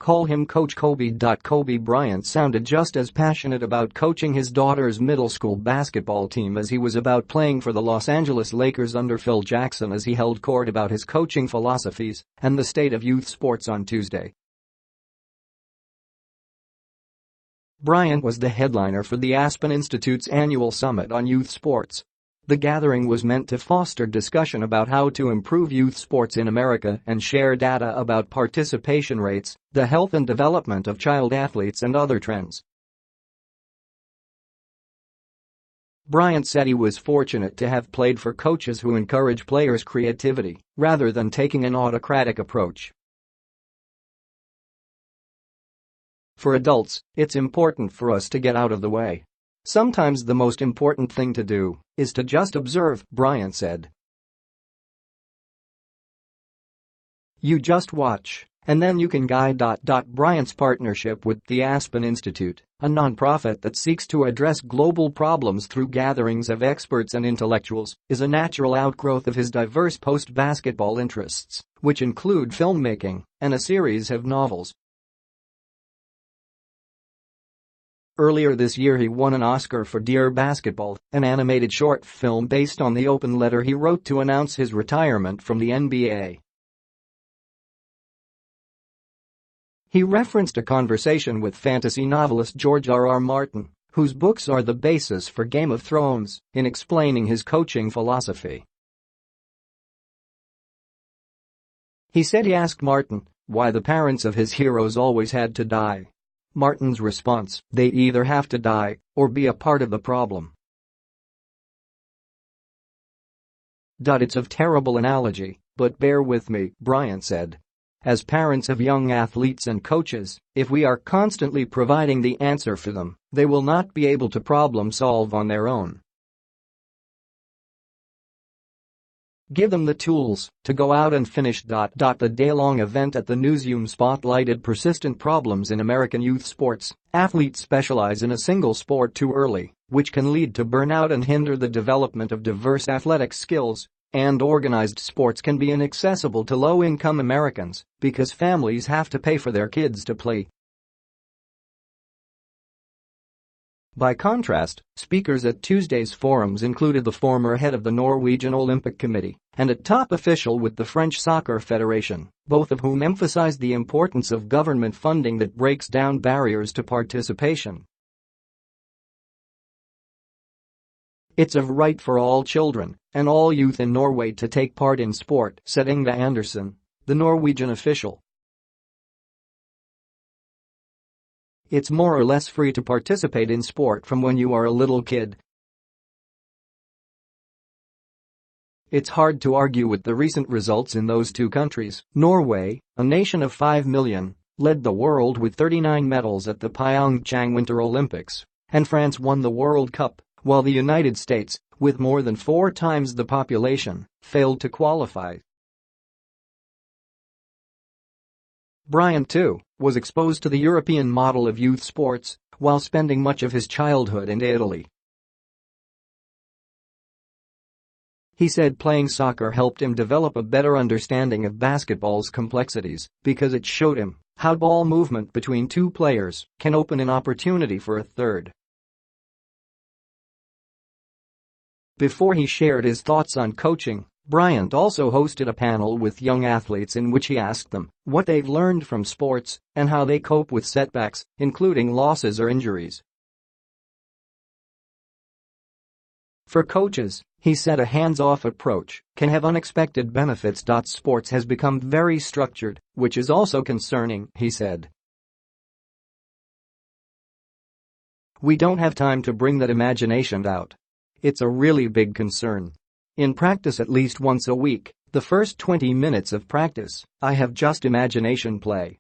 Call him Coach Kobe. Kobe Bryant sounded just as passionate about coaching his daughter's middle school basketball team as he was about playing for the Los Angeles Lakers under Phil Jackson as he held court about his coaching philosophies and the state of youth sports on Tuesday. Bryant was the headliner for the Aspen Institute's annual Summit on Youth Sports. The gathering was meant to foster discussion about how to improve youth sports in America and share data about participation rates, the health and development of child athletes and other trends. Bryant said he was fortunate to have played for coaches who encourage players' creativity rather than taking an autocratic approach. For adults, it's important for us to get out of the way. Sometimes the most important thing to do is to just observe, Bryant said. You just watch, and then you can guide. Bryant's partnership with the Aspen Institute, a nonprofit that seeks to address global problems through gatherings of experts and intellectuals, is a natural outgrowth of his diverse post-basketball interests, which include filmmaking and a series of novels. Earlier this year he won an Oscar for Dear Basketball, an animated short film based on the open letter he wrote to announce his retirement from the NBA. He referenced a conversation with fantasy novelist George R.R. Martin, whose books are the basis for Game of Thrones, in explaining his coaching philosophy. He said he asked Martin why the parents of his heroes always had to die. Martin's response: they either have to die or be a part of the problem. It's a terrible analogy, but bear with me, Bryant said. As parents of young athletes and coaches, if we are constantly providing the answer for them, they will not be able to problem solve on their own. Give them the tools to go out and finish. The day-long event at the Newseum spotlighted persistent problems in American youth sports. Athletes specialize in a single sport too early, which can lead to burnout and hinder the development of diverse athletic skills. And organized sports can be inaccessible to low-income Americans because families have to pay for their kids to play. By contrast, speakers at Tuesday's forums included the former head of the Norwegian Olympic Committee and a top official with the French Soccer Federation, both of whom emphasized the importance of government funding that breaks down barriers to participation. It's a right for all children and all youth in Norway to take part in sport, said Inge Andersen, the Norwegian official. It's more or less free to participate in sport from when you are a little kid. It's hard to argue with the recent results in those two countries. Norway, a nation of 5 million, led the world with 39 medals at the Pyeongchang Winter Olympics, and France won the World Cup, while the United States, with more than 4 times the population, failed to qualify. Bryant, too, was exposed to the European model of youth sports while spending much of his childhood in Italy. He said playing soccer helped him develop a better understanding of basketball's complexities because it showed him how ball movement between two players can open an opportunity for a third. Before he shared his thoughts on coaching, Bryant also hosted a panel with young athletes in which he asked them what they've learned from sports and how they cope with setbacks, including losses or injuries. For coaches, he said a hands-off approach can have unexpected benefits. Sports has become very structured, which is also concerning, he said. We don't have time to bring that imagination out. It's a really big concern. In practice at least once a week, the first 20 minutes of practice, I have just imagination play.